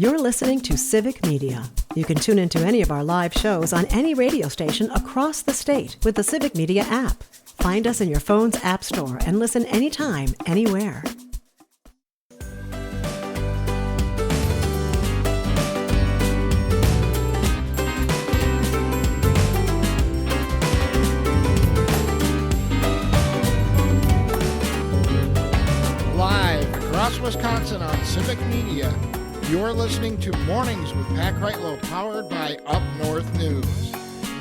You're listening to Civic Media. You can tune into any of our live shows on any radio station across the state with the Civic Media app. Find us in your phone's app store and listen anytime, anywhere. Live across Wisconsin on Civic Media, you're listening to Mornings with Pat Kreitlow, powered by Up North News.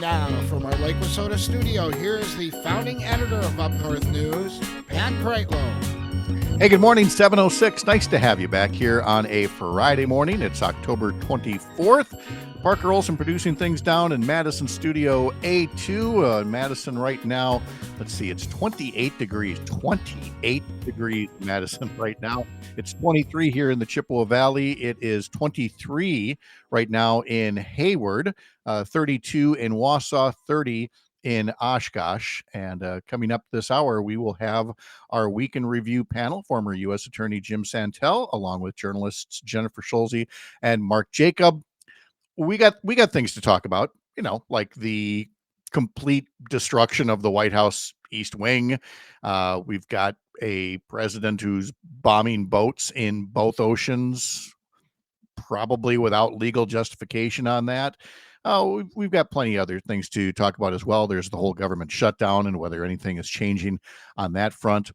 Now, from our Lake Wissota studio, here is the founding editor of Up North News, Pat Kreitlow. Hey, good morning, 7:06. Nice to have you back here on a Friday morning. It's October 24th. Parker Olson producing things down in Madison Studio A2. Madison right now, let's see, it's 28 degrees. 28 degrees in Madison right now. It's 23 here in the Chippewa Valley. It is 23 right now in Hayward, 32 in Wausau, 30 in Oshkosh. And coming up this hour, we will have our Week in Review panel, former U.S. Attorney Jim Santelle, along with journalists Jennifer Schulze and Mark Jacob. We got things to talk about, like the complete destruction of the White House East Wing. We've got a president who's bombing boats in both oceans, probably without legal justification on that. We've got plenty of other things to talk about as well. There's the whole government shutdown and whether anything is changing on that front.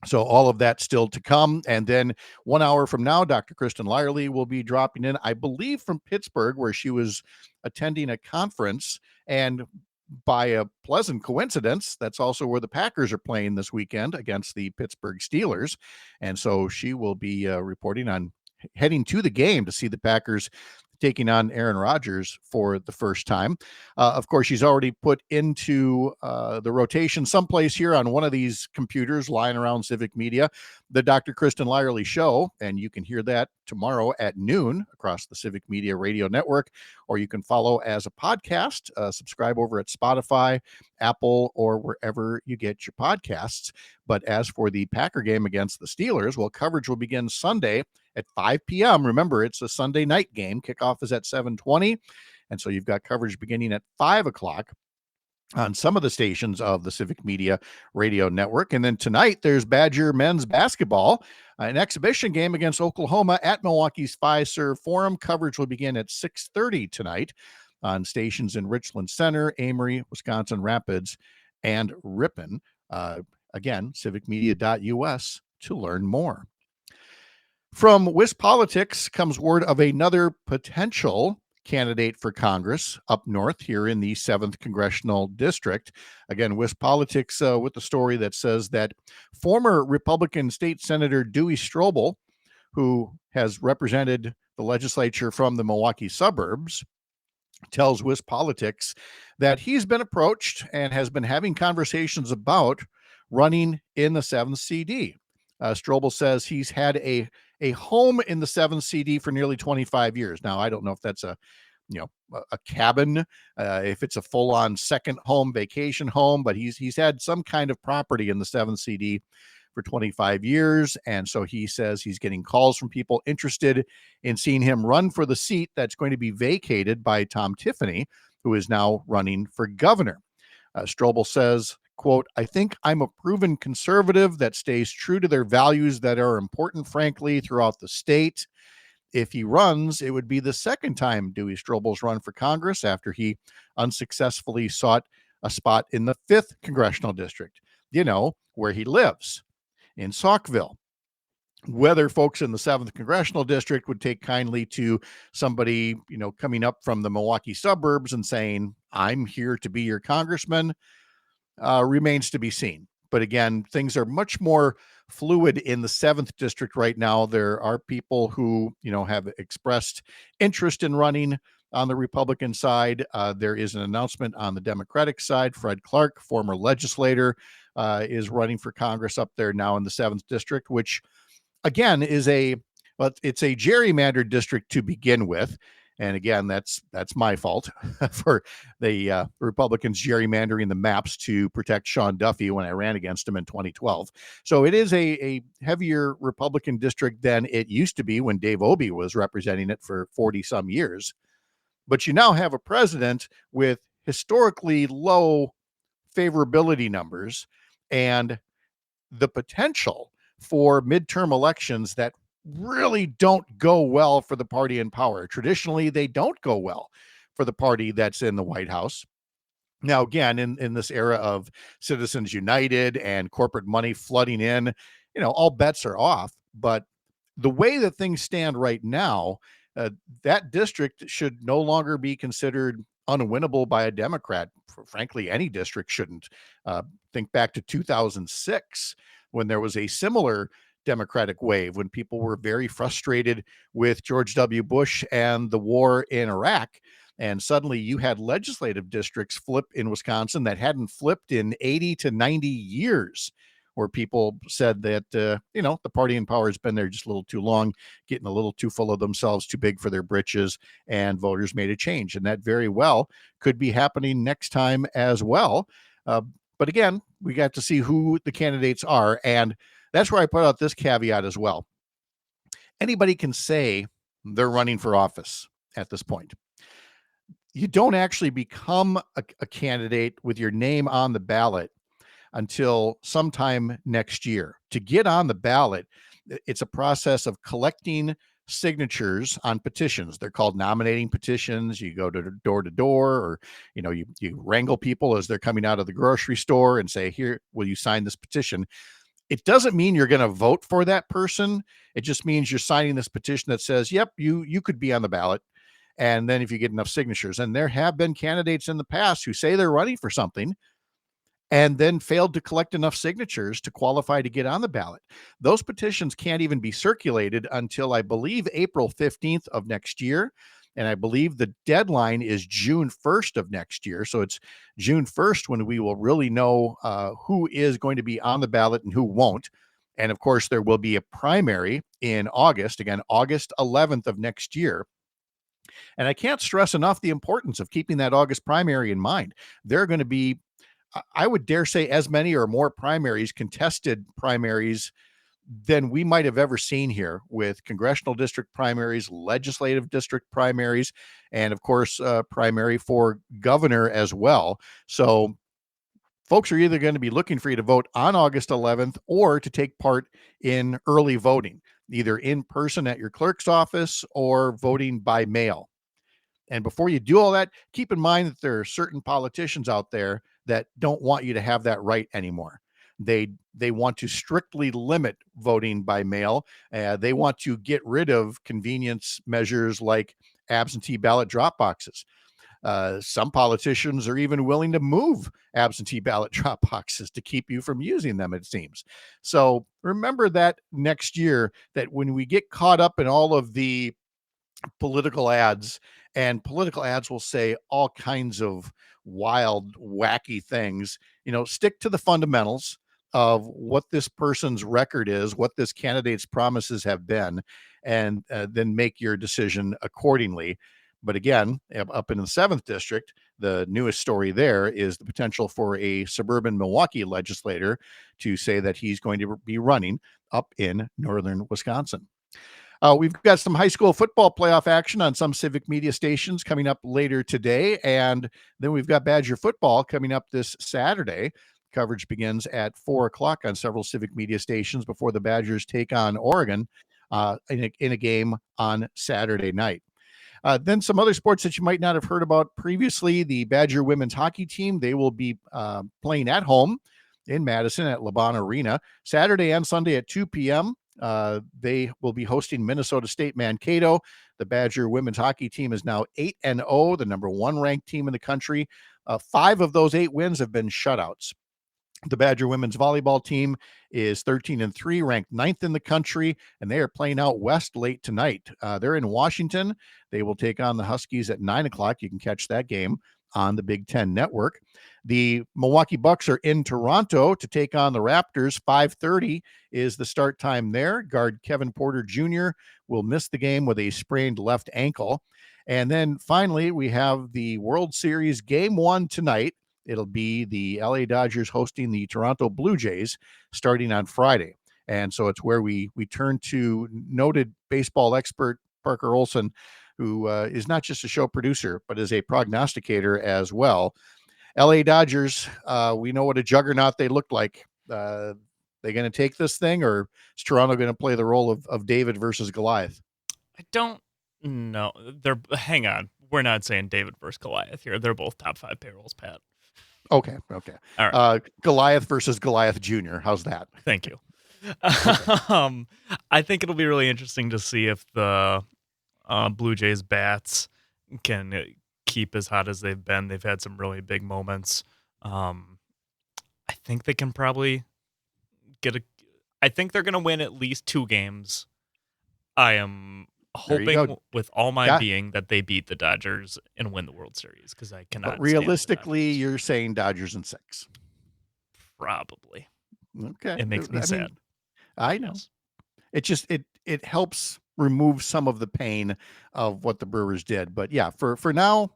So all of that still to come. And then 1 hour from now, Dr. Kristen Lyerly will be dropping in, I believe, from Pittsburgh, where she was attending a conference. And by a pleasant coincidence, that's also where the Packers are playing this weekend against the Pittsburgh Steelers. And so she will be reporting on heading to the game to see the Packers taking on Aaron Rodgers for the first time. Of course, she's already put into the rotation someplace here on one of these computers lying around Civic Media, the Dr. Kristen Lyerly Show, and you can hear that tomorrow at noon across the Civic Media Radio Network, or you can follow as a podcast, subscribe over at Spotify, Apple, or wherever you get your podcasts. But as for the Packer game against the Steelers, well, coverage will begin Sunday at 5 p.m. Remember, it's a Sunday night game. Kickoff is at 7:20. And so you've got coverage beginning at 5 o'clock on some of the stations of the Civic Media Radio Network. And then tonight, there's Badger men's basketball, an exhibition game against Oklahoma at Milwaukee's Fiserv Forum. Coverage will begin at 6:30 tonight on stations in Richland Center, Amory, Wisconsin Rapids, and Ripon. Again, civicmedia.us to learn more. From WisPolitics comes word of another potential candidate for Congress up north here in the 7th Congressional District. Again, WisPolitics with the story that says that former Republican State Senator Dewey Strobel, who has represented the legislature from the Milwaukee suburbs, tells WisPolitics that he's been approached and has been having conversations about running in the 7th CD. Strobel says he's had a home in the 7th CD for nearly 25 years. Now, I don't know if that's a cabin, if it's a full-on second home, vacation home, but he's had some kind of property in the 7th CD for 25 years. And so he says he's getting calls from people interested in seeing him run for the seat that's going to be vacated by Tom Tiffany, who is now running for governor. Strobel says, quote, "I think I'm a proven conservative that stays true to their values that are important, frankly, throughout the state. If he runs, it would be the second time Dewey Strobel's run for Congress after he unsuccessfully sought a spot in the 5th Congressional District, where he lives, in Saukville. Whether folks in the 7th Congressional District would take kindly to somebody, coming up from the Milwaukee suburbs and saying, I'm here to be your congressman, remains to be seen. But again, things are much more fluid in the 7th District right now. There are people who, have expressed interest in running on the Republican side. There is an announcement on the Democratic side. Fred Clark, former legislator, is running for Congress up there now in the 7th District, which again is it's a gerrymandered district to begin with. And again, that's my fault for the Republicans gerrymandering the maps to protect Sean Duffy when I ran against him in 2012. So it is a heavier Republican district than it used to be when Dave Obey was representing it for 40 some years. But you now have a president with historically low favorability numbers and the potential for midterm elections that really don't go well for the party in power. Traditionally, they don't go well for the party that's in the White House. Now, again, in this era of Citizens United and corporate money flooding in, all bets are off. But the way that things stand right now, that district should no longer be considered unwinnable by a Democrat. Frankly, any district shouldn't. Think back to 2006 when there was a similar Democratic wave, when people were very frustrated with George W. Bush and the war in Iraq. And suddenly you had legislative districts flip in Wisconsin that hadn't flipped in 80 to 90 years, where people said that, the party in power has been there just a little too long, getting a little too full of themselves, too big for their britches, and voters made a change. And that very well could be happening next time as well. But again, we got to see who the candidates are. And that's where I put out this caveat as well. Anybody can say they're running for office at this point. You don't actually become a candidate with your name on the ballot until sometime next year. To get on the ballot, it's a process of collecting signatures on petitions. They're called nominating petitions. You go to door, or you wrangle people as they're coming out of the grocery store and say, here, will you sign this petition? It doesn't mean you're going to vote for that person. It just means you're signing this petition that says, yep, you could be on the ballot. And then if you get enough signatures, and there have been candidates in the past who say they're running for something and then failed to collect enough signatures to qualify to get on the ballot. Those petitions can't even be circulated until, I believe, April 15th of next year. And I believe the deadline is June 1st of next year. So it's June 1st when we will really know who is going to be on the ballot and who won't. And of course, there will be a primary in August, again, August 11th of next year. And I can't stress enough the importance of keeping that August primary in mind. There are going to be, I would dare say, as many or more primaries, contested primaries, than we might have ever seen here, with congressional district primaries, legislative district primaries, and of course, primary for governor as well. So folks are either going to be looking for you to vote on August 11th or to take part in early voting, either in person at your clerk's office or voting by mail. And before you do all that, keep in mind that there are certain politicians out there that don't want you to have that right anymore. They want to strictly limit voting by mail. They want to get rid of convenience measures like absentee ballot drop boxes. Some politicians are even willing to move absentee ballot drop boxes to keep you from using them, it seems. So remember that next year, that when we get caught up in all of the political ads, and political ads will say all kinds of wild, wacky things, stick to the fundamentals of what this person's record is, what this candidate's promises have been, and then make your decision accordingly. But again, up in the 7th district, the newest story there is the potential for a suburban Milwaukee legislator to say that he's going to be running up in northern Wisconsin. We've got some high school football playoff action on some Civic Media stations coming up later today. And then we've got Badger football coming up this Saturday. Coverage begins at 4 o'clock on several Civic Media stations before the Badgers take on Oregon in a game on Saturday night. Then some other sports that you might not have heard about previously. The Badger women's hockey team, they will be playing at home in Madison at LeBron Arena Saturday and Sunday at 2 p.m. They will be hosting Minnesota State Mankato. The Badger women's hockey team is now 8-0, the number 1 ranked team in the country. 5 of those 8 wins have been shutouts. The Badger women's volleyball team is 13-3, ranked 9th in the country, and they are playing out west late tonight. They're in Washington. They will take on the Huskies at 9 o'clock. You can catch that game on the Big Ten Network. The Milwaukee Bucks are in Toronto to take on the Raptors. 5:30 is the start time there. Guard Kevin Porter Jr. will miss the game with a sprained left ankle. And then finally, we have the World Series Game 1 tonight. It'll be the LA Dodgers hosting the Toronto Blue Jays starting on Friday. And so it's where we turn to noted baseball expert Parker Olson, who is not just a show producer, but is a prognosticator as well. LA Dodgers, we know what a juggernaut they look like. They going to take this thing, or is Toronto going to play the role of David versus Goliath? I don't know. Hang on. We're not saying David versus Goliath here. They're both top 5 payrolls, Pat. Okay. All right. Goliath versus Goliath Jr. How's that? Thank you. Okay. I think it'll be really interesting to see if the Blue Jays bats can keep as hot as they've been. They've had some really big moments. I think they can probably I think they're going to win at least 2 games. I am hoping with all my being that they beat the Dodgers and win the World Series, because I cannot. But realistically, you're saying Dodgers in 6. Probably. Okay. It makes me sad. I know. Yes. It just it helps remove some of the pain of what the Brewers did. But yeah, for now,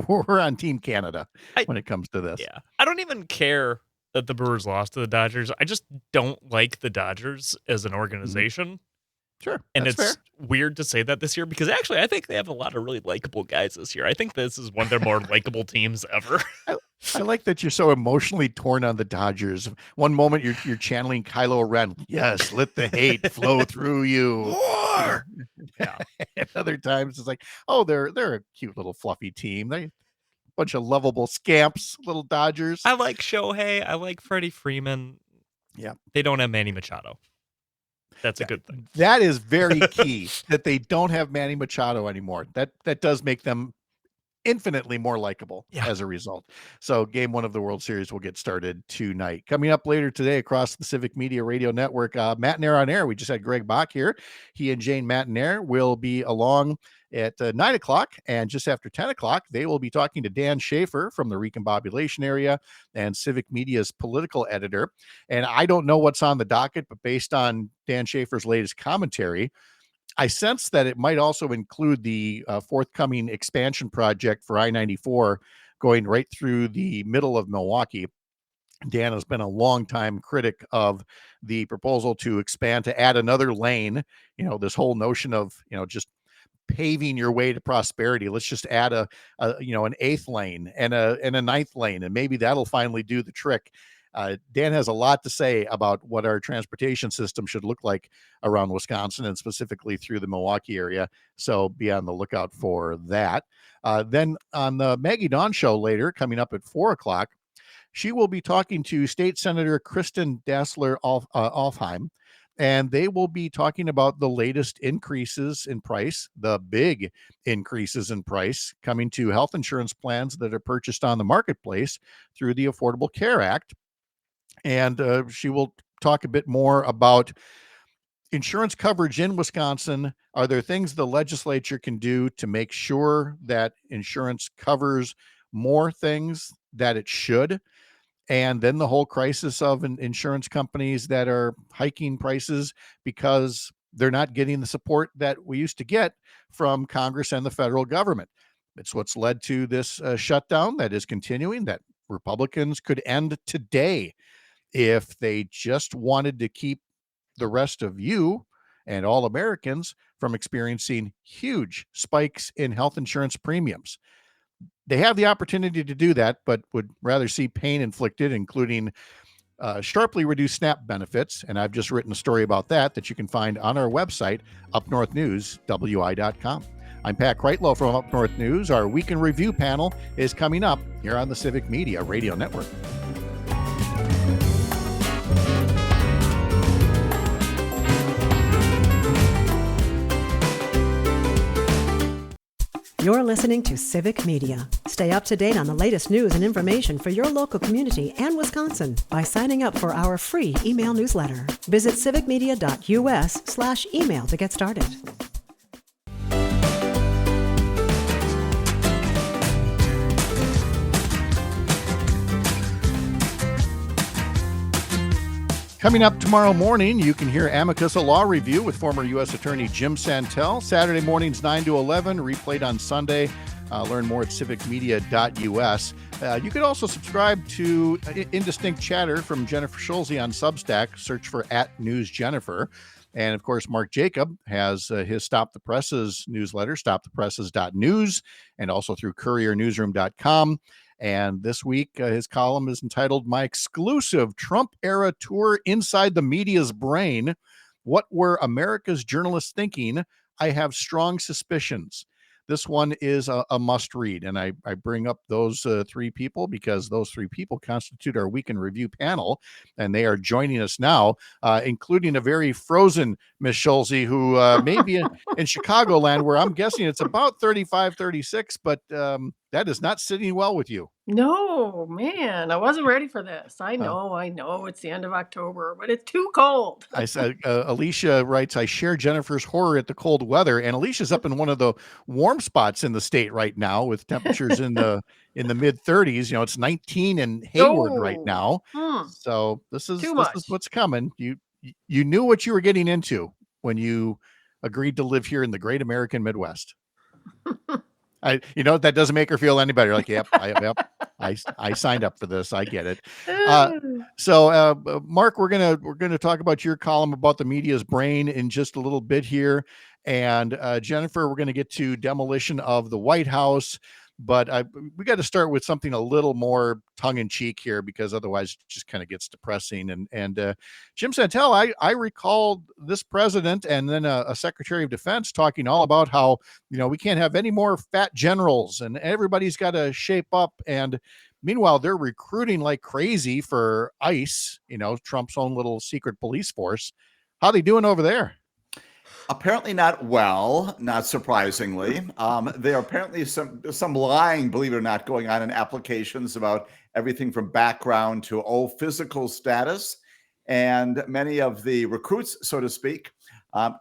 we're on Team Canada when it comes to this. Yeah. I don't even care that the Brewers lost to the Dodgers. I just don't like the Dodgers as an organization. Sure. And it's it's weird to say that this year, because actually I think they have a lot of really likable guys this year. I think this is one of their more likable teams ever. I like that you're so emotionally torn on the Dodgers. One moment you're channeling Kylo Ren. Yes, let the hate flow through you. War! Yeah. And other times it's like, oh, they're a cute little fluffy team. They bunch of lovable scamps, little Dodgers. I like Shohei. I like Freddie Freeman. Yeah. They don't have Manny Machado. That's a good thing. That is very key, that they don't have Manny Machado anymore. That does make them infinitely more likable as a result. So game 1 of the World Series will get started tonight. Coming up later today across the Civic Media Radio Network, Matt and Air on Air. We just had Greg Bach here. He and Jane Matt and Air will be along at 9 o'clock, and just after 10 o'clock, they will be talking to Dan Schaefer from the Recombobulation area and Civic Media's political editor. And I don't know what's on the docket, but based on Dan Schaefer's latest commentary, I sense that it might also include the forthcoming expansion project for I-94 going right through the middle of Milwaukee. Dan has been a longtime critic of the proposal to expand, to add another lane. This whole notion of, just paving your way to prosperity. Let's just add an 8th lane and a 9th lane, and maybe that'll finally do the trick. Dan has a lot to say about what our transportation system should look like around Wisconsin, and specifically through the Milwaukee area. So be on the lookout for that. Then on the Maggie Dawn show later, coming up at 4 o'clock, she will be talking to State Senator Kristen Dassler-Alfheim, and they will be talking about the latest increases in price, the big increases in price coming to health insurance plans that are purchased on the marketplace through the Affordable Care Act. And she will talk a bit more about insurance coverage in Wisconsin. Are there things the legislature can do to make sure that insurance covers more things that it should? And then the whole crisis of insurance companies that are hiking prices because they're not getting the support that we used to get from Congress and the federal government. It's what's led to this shutdown that is continuing, that Republicans could end today if they just wanted to keep the rest of you and all Americans from experiencing huge spikes in health insurance premiums. They have the opportunity to do that, but would rather see pain inflicted, including sharply reduced SNAP benefits. And I've just written a story about that you can find on our website, upnorthnewswi.com. I'm Pat Kreitlow from Up North News. Our Week in Review panel is coming up here on the Civic Media Radio Network. You're listening to Civic Media. Stay up to date on the latest news and information for your local community and Wisconsin by signing up for our free email newsletter. Visit civicmedia.us/email to get started. Coming up tomorrow morning, you can hear Amicus, a law review with former U.S. Attorney Jim Santelle. Saturday mornings, 9 to 11, replayed on Sunday. Learn more at civicmedia.us. You could also subscribe to Indistinct Chatter from Jennifer Schulze on Substack. Search for @NewsJennifer. And of course, Mark Jacob has his Stop the Presses newsletter, stopthepresses.news, and also through couriernewsroom.com. And this week, his column is entitled My Exclusive Trump-Era Tour Inside the Media's Brain. What were America's journalists thinking? I have strong suspicions. This one is a must read. And I bring up those three people because those three people constitute our Week in Review panel. And they are joining us now, including a very frozen Miss Schulze, who may be in Chicagoland, where I'm guessing it's about 35, 36, but that is not sitting well with you. No, man, I wasn't ready for this. I know it's the end of October, but it's too cold. I said, Alicia writes, I share Jennifer's horror at the cold weather, and Alicia's up in one of the warm spots in the state right now with temperatures in the mid 30s. You know, it's 19 in Hayward right now. So this is what's coming. You knew what you were getting into when you agreed to live here in the great American Midwest. That doesn't make her feel any better. Like, I signed up for this. I get it. So, Mark, we're gonna talk about your column about the media's brain in just a little bit here, and Jennifer, we're gonna get to demolition of the White House. But we got to start with something a little more tongue in cheek here, because otherwise it just kind of gets depressing. And Jim Santelle, I recall this president and then a Secretary of Defense talking all about how, we can't have any more fat generals and everybody's got to shape up. And meanwhile, they're recruiting like crazy for ICE, Trump's own little secret police force. How are they doing over there? Apparently not well, not surprisingly. There are apparently some lying, believe it or not, going on in applications about everything from background to physical status. And many of the recruits, so to speak,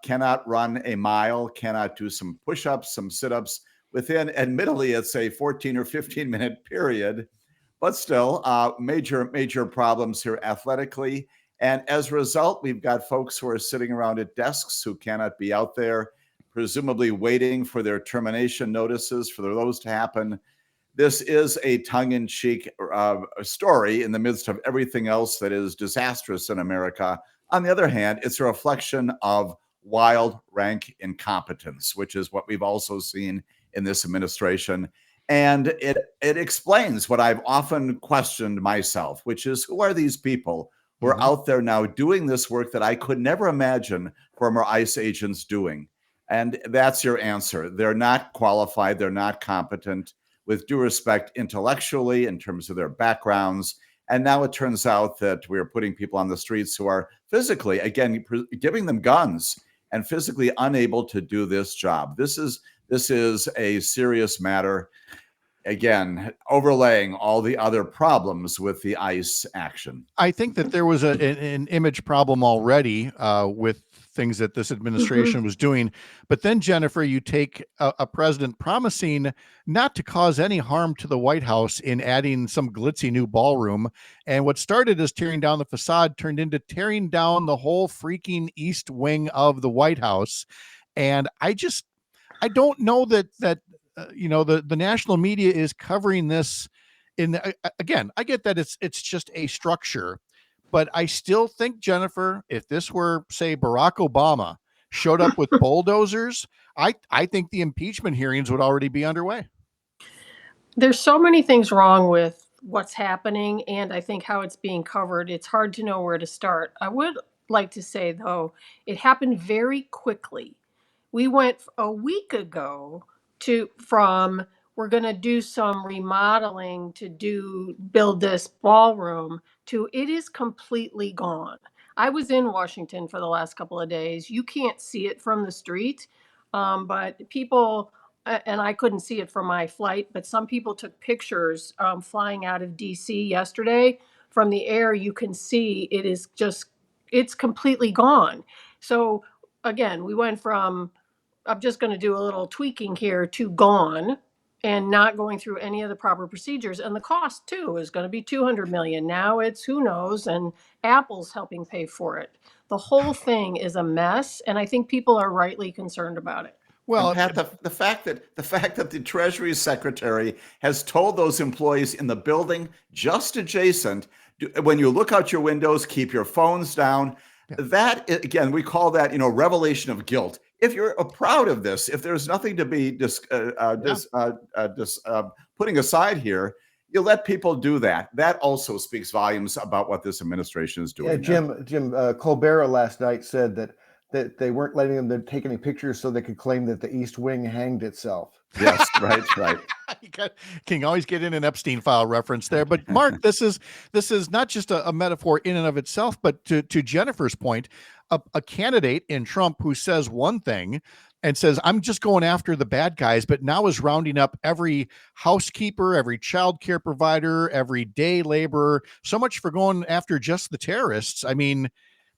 cannot run a mile, cannot do some push-ups, some sit-ups within, admittedly, it's a 14 or 15-minute period. But still, major problems here athletically. And as a result, we've got folks who are sitting around at desks who cannot be out there, presumably waiting for their termination notices for those to happen. This is a tongue-in-cheek story in the midst of everything else that is disastrous in America. On the other hand, it's a reflection of wild, rank incompetence, which is what we've also seen in this administration. And it explains what I've often questioned myself, which is, who are these people who are out there now doing this work that I could never imagine former ICE agents doing? And that's your answer. They're not qualified. They're not competent, with due respect, intellectually, in terms of their backgrounds. And now it turns out that we're putting people on the streets who are physically, again, giving them guns and physically unable to do this job. This is a serious matter. Again, overlaying all the other problems with the ICE action. I think that there was an image problem already with things that this administration was doing. But then, Jennifer, you take a president promising not to cause any harm to the White House in adding some glitzy new ballroom. And what started as tearing down the facade turned into tearing down the whole freaking East Wing of the White House. And I don't know that the national media is covering this again, I get that it's just a structure, but I still think, Jennifer, if this were, say, Barack Obama showed up with bulldozers, I think the impeachment hearings would already be underway. There's so many things wrong with what's happening, and I think how it's being covered. It's hard to know where to start. I would like to say, though, it happened very quickly. We went a week ago from we're going to do some remodeling to build this ballroom to it is completely gone. I was in Washington for the last couple of days. You can't see it from the street, but people, and I couldn't see it from my flight, but some people took pictures flying out of DC yesterday. From the air, you can see it's completely gone. So again, we went from, I'm just going to do a little tweaking here, to gone. and not going through any of the proper procedures. And the cost too is going to be 200 million. Now it's who knows, and Apple's helping pay for it. The whole thing is a mess, and I think people are rightly concerned about it. And Well, Pat, the fact that the Treasury Secretary has told those employees in the building just adjacent, when you look out your windows, keep your phones down. Yeah. That again, we call that revelation of guilt. If you're proud of this, if there's nothing to be putting aside here, you let people do that. That also speaks volumes about what this administration is doing. Yeah, Jim Colbert last night said that they weren't letting them take any pictures so they could claim that the East Wing hanged itself. Yes, right. Can always get in an Epstein file reference there. But Mark, this is not just a metaphor in and of itself, but to Jennifer's point, a candidate in Trump who says one thing and says, I'm just going after the bad guys, but now is rounding up every housekeeper, every child care provider, every day laborer. So much for going after just the terrorists. I mean,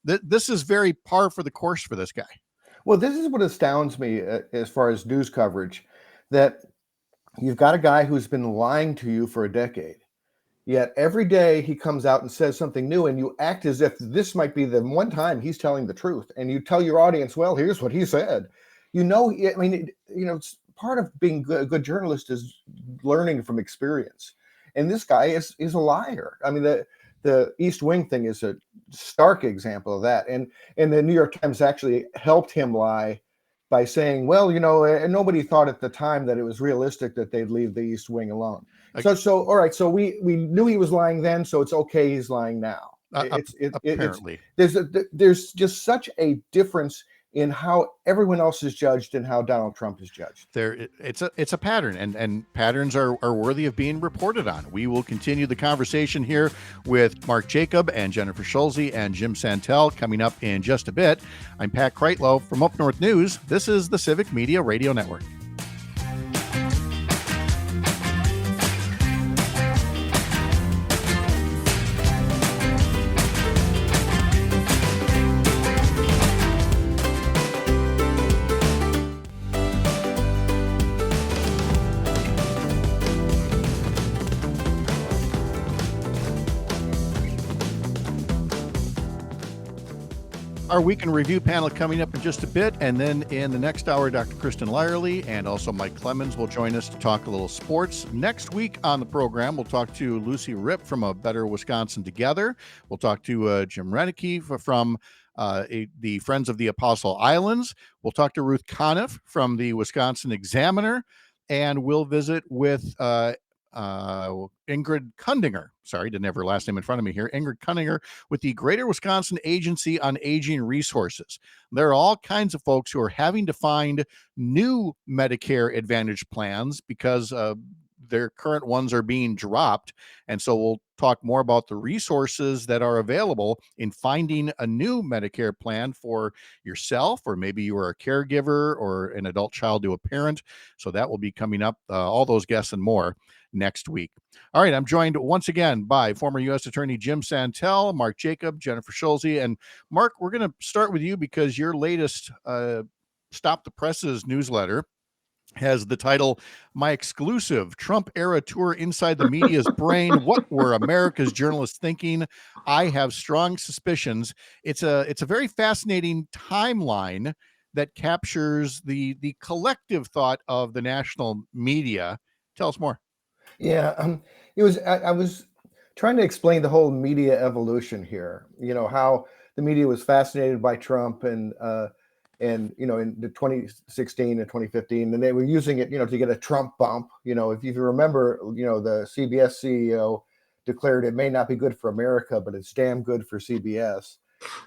this is very par for the course for this guy. Well, this is what astounds me as far as news coverage, that you've got a guy who's been lying to you for a decade, yet every day he comes out and says something new, and you act as if this might be the one time he's telling the truth, and you tell your audience, well, here's what he said. It's part of being a good journalist is learning from experience, and this guy is a liar. I mean, the East Wing thing is a stark example of that. And the New York Times actually helped him lie by saying, well, and nobody thought at the time that it was realistic that they'd leave the East Wing alone. So all right, so we knew he was lying then, so it's okay he's lying now. Apparently. There's just such a difference in how everyone else is judged and how Donald Trump is judged. It's a pattern, and patterns are worthy of being reported on. We will continue the conversation here with Mark Jacob and Jennifer Schulze and Jim Santelle coming up in just a bit. I'm Pat Kreitlow from Up North News. This is the Civic Media Radio Network. Our week in review panel coming up in just a bit, and then in the next hour, Dr. Kristen Lyerly and also Mike Clemens will join us to talk a little sports. Next week on the program, we'll talk to Lucy Ripp from A Better Wisconsin Together. We'll talk to Jim Renicky from the Friends of the Apostle Islands. We'll talk to Ruth Conniff from the Wisconsin Examiner, and we'll visit with Ingrid Kundinger. Sorry, didn't have her last name in front of me here. Ingrid Kundinger with the Greater Wisconsin Agency on Aging Resources. There are all kinds of folks who are having to find new Medicare Advantage plans because their current ones are being dropped. And so we'll talk more about the resources that are available in finding a new Medicare plan for yourself, or maybe you are a caregiver or an adult child to a parent. So that will be coming up, all those guests and more next week. All right, I'm joined once again by former U.S. Attorney Jim Santelle, Mark Jacob, Jennifer Schulze. And Mark, we're going to start with you because your latest Stop the Presses newsletter has the title, My Exclusive Trump-Era Tour Inside the Media's Brain. What were America's journalists thinking? I have strong suspicions. It's a very fascinating timeline that captures the collective thought of the national media. Tell us more. Yeah, I was trying to explain the whole media evolution here. How the media was fascinated by Trump and in the 2016 and 2015, and they were using it, to get a Trump bump. If you remember, the CBS CEO declared it may not be good for America, but it's damn good for CBS.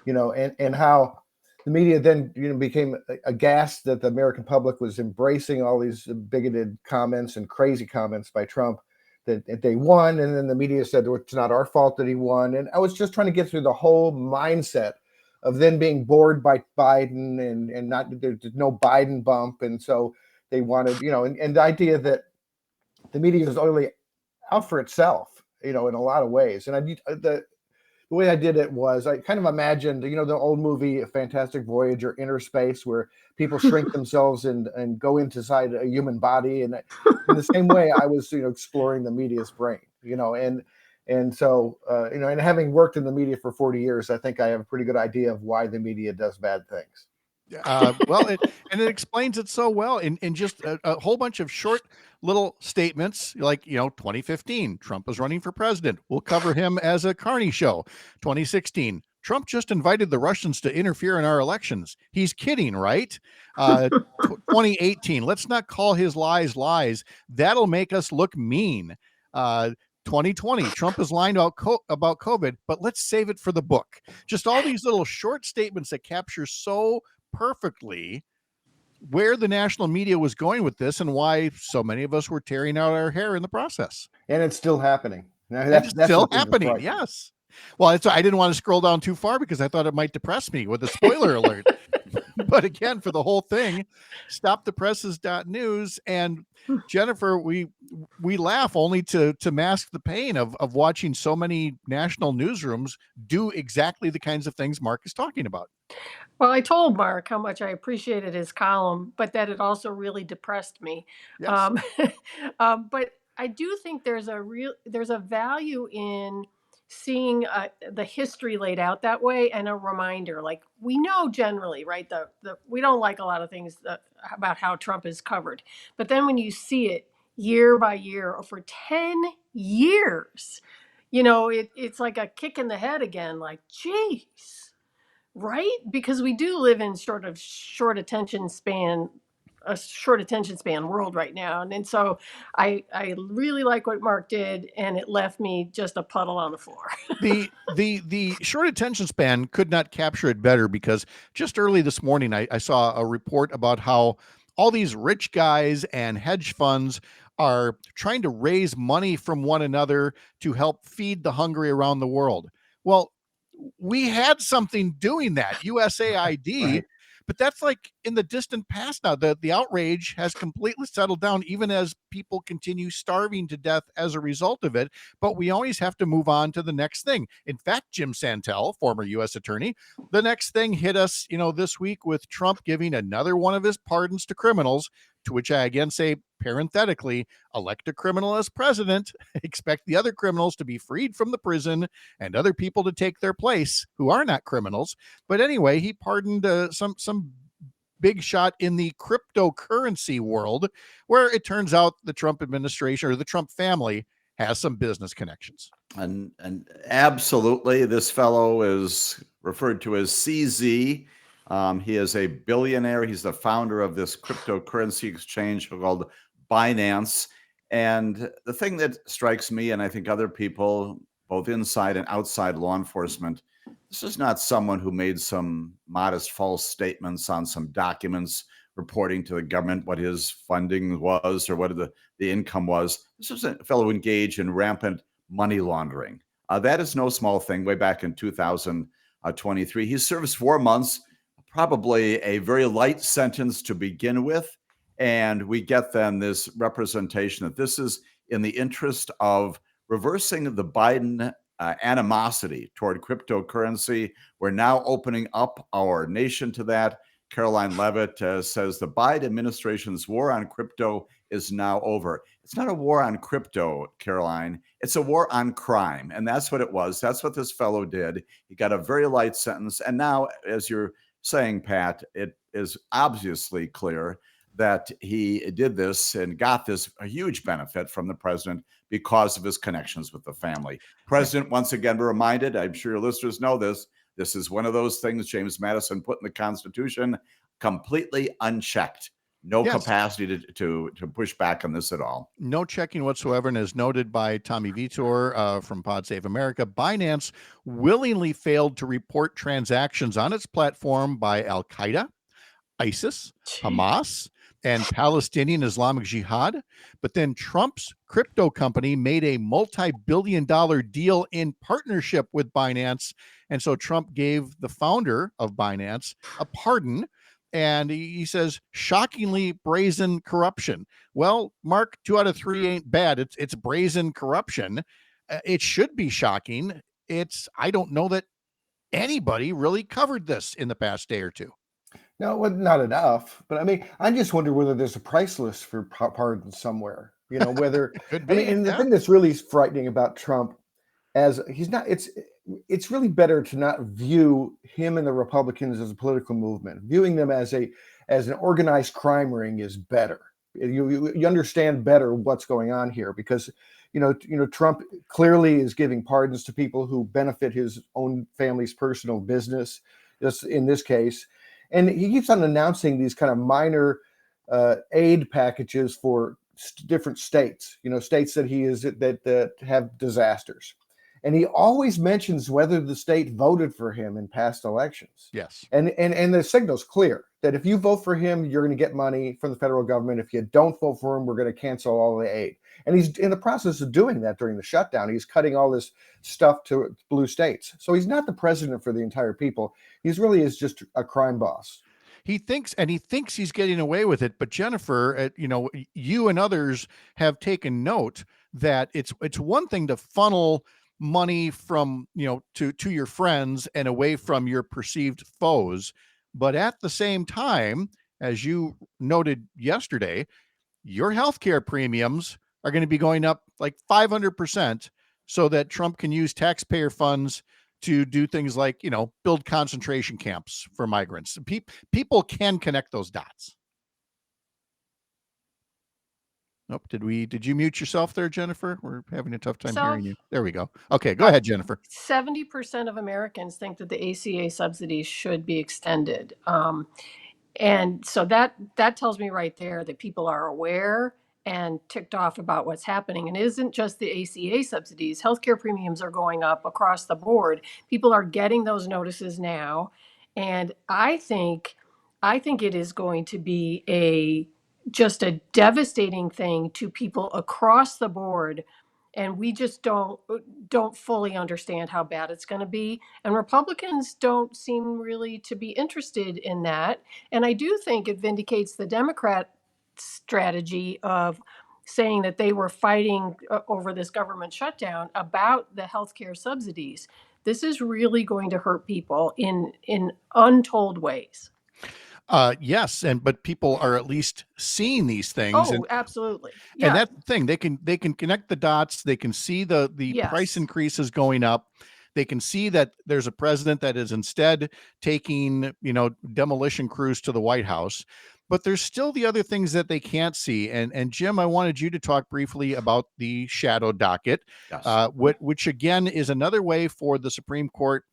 And how the media then became aghast that the American public was embracing all these bigoted comments and crazy comments by Trump, that they won, and then the media said, well, it's not our fault that he won. And I was just trying to get through the whole mindset of then being bored by Biden and not, there's no Biden bump, and so they wanted, and the idea that the media is only out for itself, in a lot of ways. And the way I did it was I kind of imagined, the old movie Fantastic Voyage or Inner Space, where people shrink themselves and go inside a human body. And in the same way, I was, exploring the media's brain, and so, and having worked in the media for 40 years, I think I have a pretty good idea of why the media does bad things. It explains it so well in just a whole bunch of short little statements like, 2015, Trump was running for president. We'll cover him as a carny show. 2016, Trump just invited the Russians to interfere in our elections. He's kidding, right? 2018, let's not call his lies lies. That'll make us look mean. 2020, Trump is lying about COVID, but let's save it for the book. Just all these little short statements that capture so perfectly where the national media was going with this and why so many of us were tearing out our hair in the process. And it's still happening. That's still happening. Yes. Well, I didn't want to scroll down too far because I thought it might depress me with a spoiler alert. But again, for the whole thing, stopthepresses.news. And Jennifer, we laugh only to mask the pain of watching so many national newsrooms do exactly the kinds of things Mark is talking about. Well, I told Mark how much I appreciated his column, but that it also really depressed me. Yes. But I do think there's a value in seeing the history laid out that way and a reminder. Like, we know generally, right? We don't like a lot of things about how Trump is covered, but then when you see it year by year or for 10 years, it's like a kick in the head again. Like, geez. Right? Because we do live in sort of a short attention span world right now. And so I really like what Mark did, and it left me just a puddle on the floor. The short attention span could not capture it better, because just early this morning, I saw a report about how all these rich guys and hedge funds are trying to raise money from one another to help feed the hungry around the world. Well, we had something doing that, USAID, right. But that's like in the distant past now. The outrage has completely settled down, even as people continue starving to death as a result of it. But we always have to move on to the next thing. In fact, Jim Santelle, former US attorney, the next thing hit us, this week with Trump giving another one of his pardons to criminals, to which I again say, parenthetically, elect a criminal as president, expect the other criminals to be freed from the prison and other people to take their place who are not criminals. But anyway, he pardoned some big shot in the cryptocurrency world, where it turns out the Trump administration or the Trump family has some business connections. And absolutely, this fellow is referred to as CZ. He is a billionaire. He's the founder of this cryptocurrency exchange called Binance. And the thing that strikes me, and I think other people, both inside and outside law enforcement, this is not someone who made some modest false statements on some documents reporting to the government what his funding was or what the income was. This was a fellow who engaged in rampant money laundering. That is no small thing. Way back in 2023, he serves 4 months, probably a very light sentence to begin with. And we get then this representation that this is in the interest of reversing the Biden animosity toward cryptocurrency. We're now opening up our nation to that. Caroline Levitt says the Biden administration's war on crypto is now over. It's not a war on crypto, Caroline. It's a war on crime. And that's what it was. That's what this fellow did. He got a very light sentence. And now, as you're saying, Pat, it is obviously clear that he did this and got this a huge benefit from the president because of his connections with the family. President, once again, reminded, I'm sure your listeners know this, this is one of those things James Madison put in the Constitution, completely unchecked. No capacity to push back on this at all. No checking whatsoever. And as noted by Tommy Vitor from Pod Save America, Binance willingly failed to report transactions on its platform by Al-Qaeda, ISIS, Hamas, and Palestinian Islamic Jihad. But then Trump's crypto company made a multi-billion-dollar deal in partnership with Binance. And so Trump gave the founder of Binance a pardon. And he says, shockingly brazen corruption. Well, Mark, 2 out of 3 ain't bad. It's brazen corruption. It should be shocking. I don't know that anybody really covered this in the past day or two. No, well, not enough. But I mean, I just wonder whether there's a price list for pardons somewhere. Whether Could I mean, be. and the Yeah. thing that's really frightening about Trump, as he's not, it's really better to not view him and the Republicans as a political movement. Viewing them as an organized crime ring is better. You understand better what's going on here, because Trump clearly is giving pardons to people who benefit his own family's personal business, just in this case. And he keeps on announcing these kind of minor aid packages for different states, states that have disasters. And he always mentions whether the state voted for him in past elections. Yes. And the signal's clear that if you vote for him, you're going to get money from the federal government. If you don't vote for him, we're going to cancel all the aid. And he's in the process of doing that during the shutdown. He's cutting all this stuff to blue states. So he's not the president for the entire people. He's really is just a crime boss. He thinks he's getting away with it. But Jennifer, you and others have taken note that it's one thing to funnel money from, to your friends and away from your perceived foes. But at the same time, as you noted yesterday, your healthcare premiums are going to be going up like 500% so that Trump can use taxpayer funds to do things like, build concentration camps for migrants. People can connect those dots. Nope. Did you mute yourself there, Jennifer? We're having a tough time hearing you. There we go. Okay, go ahead, Jennifer. 70% of Americans think that the ACA subsidies should be extended. And so that tells me right there that people are aware and ticked off about what's happening. And it isn't just the ACA subsidies. Healthcare premiums are going up across the board. People are getting those notices now. And I think it is going to be just a devastating thing to people across the board. And we just don't fully understand how bad it's going to be. And Republicans don't seem really to be interested in that. And I do think it vindicates the Democrat strategy of saying that they were fighting over this government shutdown about the healthcare subsidies. This is really going to hurt people in untold ways. Yes, but people are at least seeing these things. Oh, absolutely. Yeah. And that's the thing. They can connect the dots. They can see the Yes. price increases going up. They can see that there's a president that is instead taking, demolition crews to the White House. But there's still the other things that they can't see. And Jim, I wanted you to talk briefly about the shadow docket, Yes. which again is another way for the Supreme Court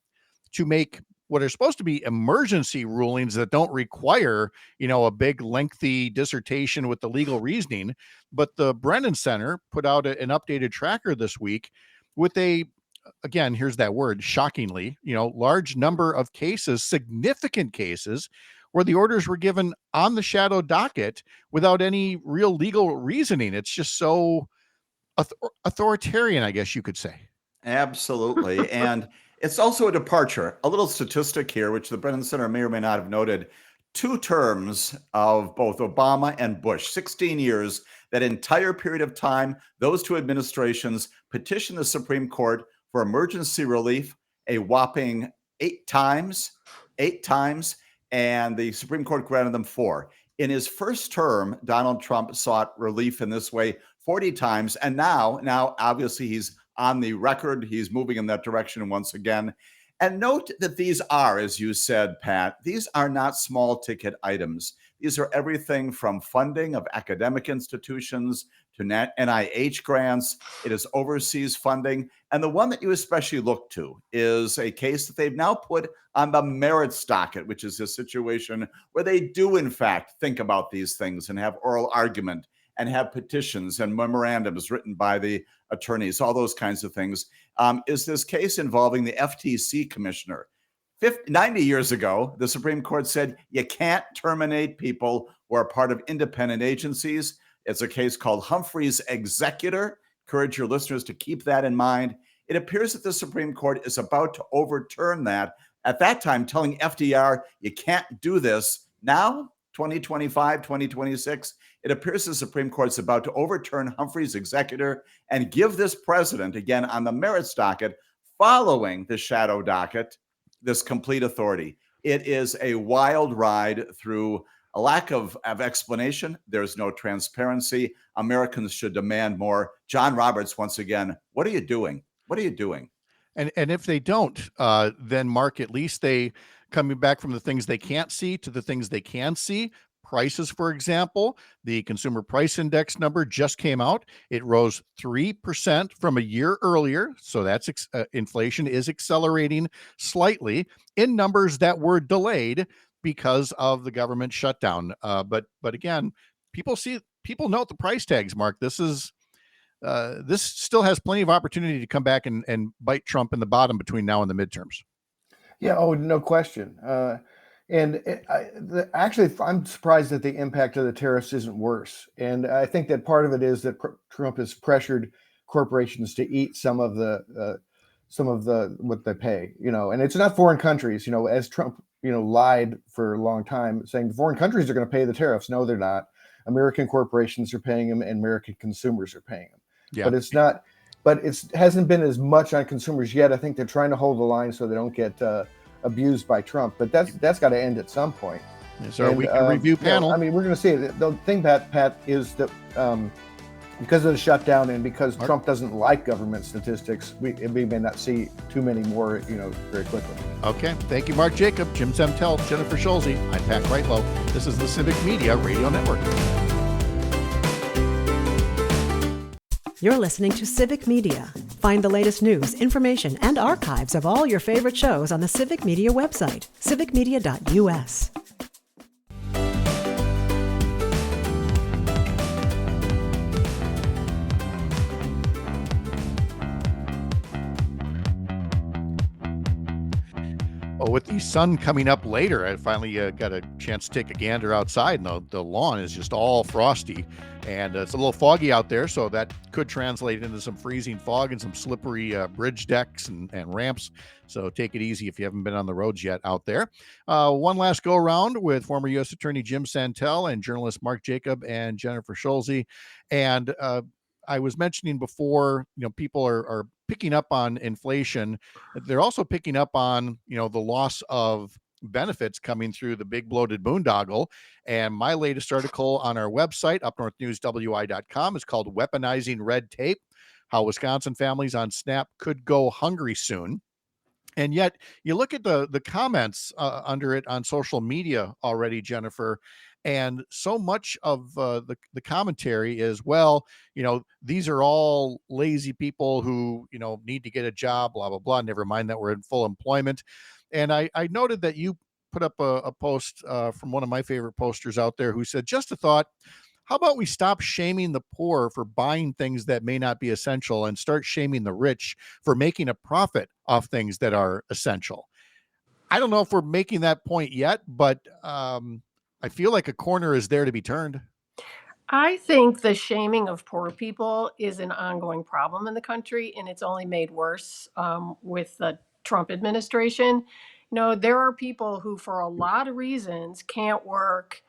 to make what are supposed to be emergency rulings that don't require, a big lengthy dissertation with the legal reasoning. But the Brennan Center put out an updated tracker this week with again, here's that word, shockingly, large number of cases, significant cases, where the orders were given on the shadow docket without any real legal reasoning. It's just so authoritarian, I guess you could say. Absolutely. And it's also a departure. A little statistic here, which the Brennan Center may or may not have noted. 2 terms of both Obama and Bush, 16 years, that entire period of time, those 2 administrations petitioned the Supreme Court for emergency relief a whopping 8 times, and the Supreme Court granted them 4. In his first term, Donald Trump sought relief in this way 40 times, and now obviously he's on the record. He's moving in that direction once again. And note that these are, as you said, Pat, these are not small ticket items. These are everything from funding of academic institutions to NIH grants. It is overseas funding. And the one that you especially look to is a case that they've now put on the merits docket, which is a situation where they do, in fact, think about these things and have oral argument and have petitions and memorandums written by the attorneys, all those kinds of things, is this case involving the FTC commissioner. 90 years ago, the Supreme Court said you can't terminate people who are part of independent agencies. It's a case called Humphrey's Executor. Encourage your listeners to keep that in mind. It appears that the Supreme Court is about to overturn that. At that time, telling FDR, you can't do this. Now, 2025, 2026, it appears the Supreme Court is about to overturn Humphrey's Executor and give this president, again on the merits docket, following the shadow docket, this complete authority. It is a wild ride through a lack of explanation. There's no transparency. Americans should demand more. John Roberts, once again, what are you doing? What are you doing? And if they don't, then Mark, at least they coming back from the things they can't see to the things they can see. Prices, for example, the consumer price index number just came out. It rose 3% from a year earlier. So that's inflation is accelerating slightly in numbers that were delayed because of the government shutdown. But again, people note the price tags, Mark. This still has plenty of opportunity to come back and bite Trump in the bottom between now and the midterms. Yeah, oh, no question. Actually, I'm surprised that the impact of the tariffs isn't worse. And I think that part of it is that Trump has pressured corporations to eat some of the what they pay, and it's not foreign countries, as Trump, lied for a long time saying foreign countries are going to pay the tariffs. No, they're not. American corporations are paying them and American consumers are paying them. Yeah. But it's not, but it hasn't been as much on consumers yet. I think they're trying to hold the line so they don't get abused by Trump, but that's got to end at some point. So we can review panel. We're going to see it. The thing, Pat, is that because of the shutdown and because Trump doesn't like government statistics, we may not see too many more, very quickly. Okay. Thank you, Mark Jacob, Jim Santelle, Jennifer Schulze. I'm Pat Kreitlow. This is the Civic Media Radio Network. You're listening to Civic Media. Find the latest news, information, and archives of all your favorite shows on the Civic Media website, civicmedia.us. Well, with the sun coming up later, I finally got a chance to take a gander outside, and the lawn is just all frosty, and it's a little foggy out there, so that could translate into some freezing fog and some slippery bridge decks and ramps. So take it easy if you haven't been on the roads yet out there. One last go around with former U.S. Attorney Jim Santelle and journalist Mark Jacob and Jennifer Schulze. And I was mentioning before, people are picking up on inflation. They're also picking up on, the loss of benefits coming through the big bloated boondoggle. And my latest article on our website, upnorthnewswi.com, is called Weaponizing Red Tape: How Wisconsin Families on SNAP Could Go Hungry Soon. And yet you look at the comments under it on social media already, Jennifer, and so much of the commentary is, well, these are all lazy people who, need to get a job, blah, blah, blah. Never mind that we're in full employment. And I noted that you put up a post from one of my favorite posters out there who said, just a thought, how about we stop shaming the poor for buying things that may not be essential and start shaming the rich for making a profit off things that are essential? I don't know if we're making that point yet, but I feel like a corner is there to be turned. I think the shaming of poor people is an ongoing problem in the country, and it's only made worse with the Trump administration. There are people who, for a lot of reasons, can't work,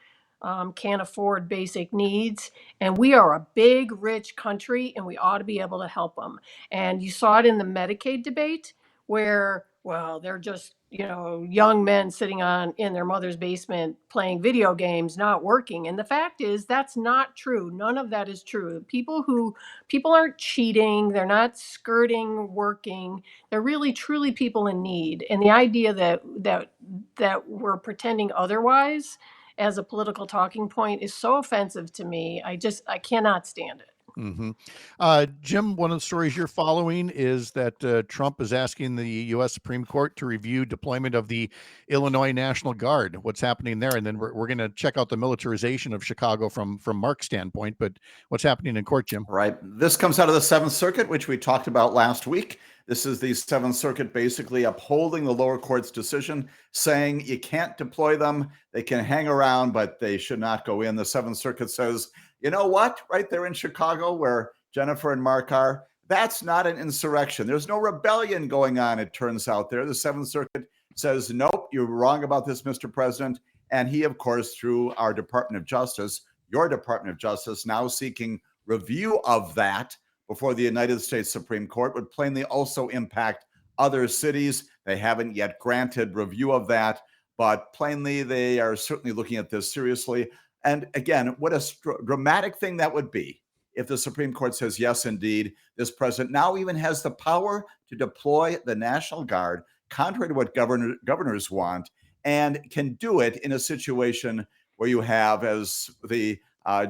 can't afford basic needs. And we are a big, rich country, and we ought to be able to help them. And you saw it in the Medicaid debate where, well, they're just, young men sitting in their mother's basement playing video games, not working. And the fact is, that's not true. None of that is true. People aren't cheating. They're not skirting working. They're really, truly people in need. And the idea that we're pretending otherwise as a political talking point is so offensive to me. I cannot stand it. Mm-hmm. Jim, one of the stories you're following is that Trump is asking the U.S. Supreme Court to review deployment of the Illinois National Guard. What's happening there? And then we're going to check out the militarization of Chicago from Mark's standpoint. But what's happening in court, Jim? Right. This comes out of the Seventh Circuit, which we talked about last week. This is the Seventh Circuit basically upholding the lower court's decision, saying you can't deploy them. They can hang around, but they should not go in. The Seventh Circuit says, you know what? Right there in Chicago, where Jennifer and Mark are, that's not an insurrection. There's no rebellion going on, it turns out there. The Seventh Circuit says, nope, you're wrong about this, Mr. President. And he, of course, through our Department of Justice, your Department of Justice, now seeking review of that before the United States Supreme Court, would plainly also impact other cities. They haven't yet granted review of that, but plainly they are certainly looking at this seriously. And again, what a dramatic thing that would be if the Supreme Court says, yes, indeed, this president now even has the power to deploy the National Guard, contrary to what governors want, and can do it in a situation where you have, as the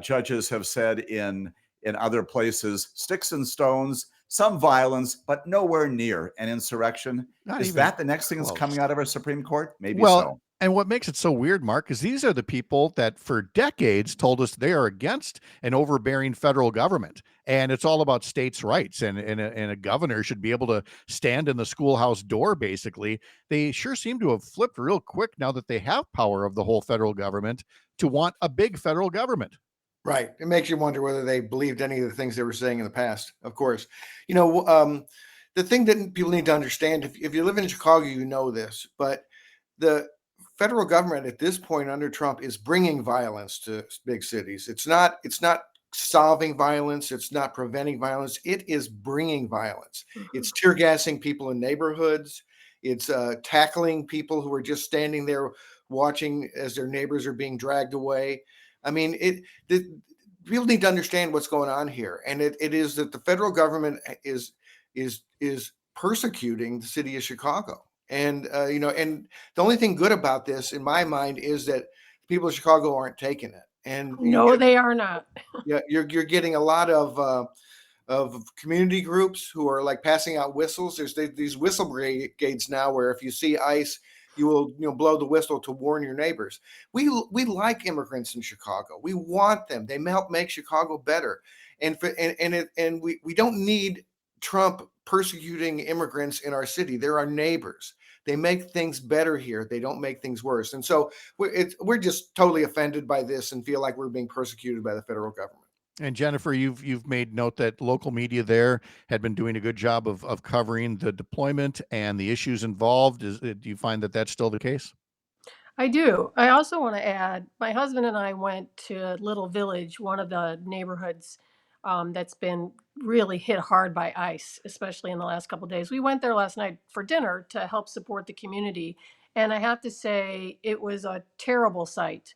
judges have said in other places, sticks and stones, some violence, but nowhere near an insurrection. Is that the next thing that's coming out of our Supreme Court? Maybe so. And what makes it so weird, Mark, is these are the people that for decades told us they are against an overbearing federal government. And it's all about states' rights. And a governor should be able to stand in the schoolhouse door, basically. They sure seem to have flipped real quick now that they have power of the whole federal government to want a big federal government. Right. It makes you wonder whether they believed any of the things they were saying in the past, of course. The thing that people need to understand, if you live in Chicago, you know this, but the federal government at this point under Trump is bringing violence to big cities. It's not solving violence. It's not preventing violence. It is bringing violence. It's tear gassing people in neighborhoods. It's tackling people who are just standing there watching as their neighbors are being dragged away. I mean, people need to understand what's going on here. And it is that the federal government is persecuting the city of Chicago. And, and the only thing good about this, in my mind, is that people of Chicago aren't taking it. And no, they are not. Yeah, you're getting a lot of community groups who are like passing out whistles. There's these whistle brigades now, where if you see ICE, you will blow the whistle to warn your neighbors. We like immigrants in Chicago. We want them. They help make Chicago better. And we don't need Trump persecuting immigrants in our city. They're our neighbors. They make things better here. They don't make things worse. And so we're just totally offended by this and feel like we're being persecuted by the federal government. And Jennifer, you've made note that local media there had been doing a good job of covering the deployment and the issues involved. Do you find that that's still the case? I do. I also want to add, my husband and I went to Little Village, one of the neighborhoods that's been really hit hard by ICE, especially in the last couple of days. We went there last night for dinner to help support the community. And I have to say, it was a terrible sight.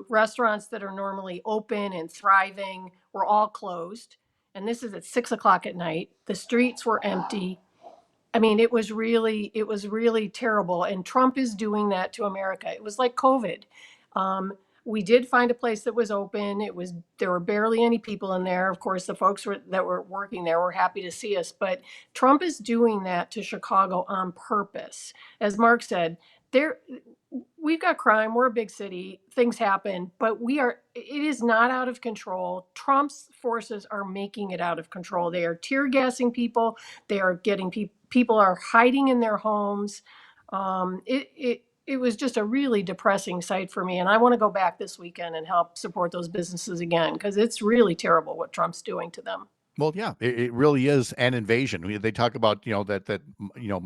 Restaurants that are normally open and thriving were all closed. And this is at 6:00 at night. The streets were empty. I mean, it was really terrible. And Trump is doing that to America. It was like COVID. We did find a place that was open. There were barely any people in there. Of course, the folks that were working there were happy to see us. But Trump is doing that to Chicago on purpose. As Mark said, we've got crime. We're a big city. Things happen, but it is not out of control. Trump's forces are making it out of control. They are tear gassing people. They are getting people are hiding in their homes. It was just a really depressing sight for me. And I want to go back this weekend and help support those businesses again, because it's really terrible what Trump's doing to them. Well, yeah, it really is an invasion. They talk about, that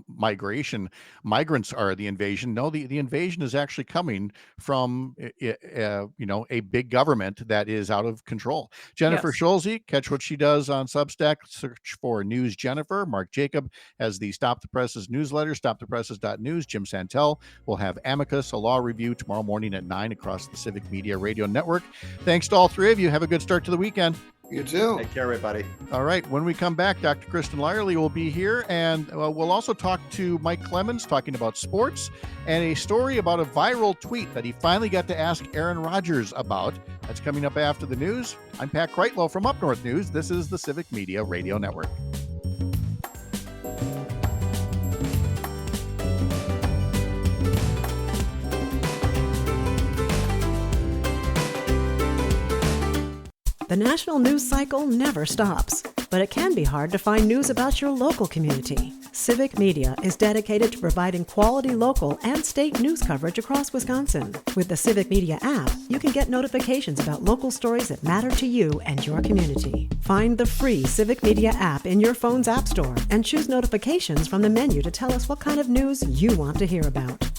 migration, migrants are the invasion. No, the invasion is actually coming from, a big government that is out of control. Jennifer Schulze, catch what she does on Substack. Search for News Jennifer. Mark Jacob has the Stop the Presses newsletter, stopthepresses.news. Jim Santelle will have Amicus, a law review, tomorrow morning at 9 across the Civic Media Radio Network. Thanks to all three of you. Have a good start to the weekend. You too. Take care, everybody. All right. When we come back, Dr. Kristen Lyerly will be here, and we'll also talk to Mike Clemens talking about sports and a story about a viral tweet that he finally got to ask Aaron Rodgers about. That's coming up after the news. I'm Pat Kreitlow from Up North News. This is the Civic Media Radio Network. The national news cycle never stops, but it can be hard to find news about your local community. Civic Media is dedicated to providing quality local and state news coverage across Wisconsin. With the Civic Media app, you can get notifications about local stories that matter to you and your community. Find the free Civic Media app in your phone's app store and choose notifications from the menu to tell us what kind of news you want to hear about.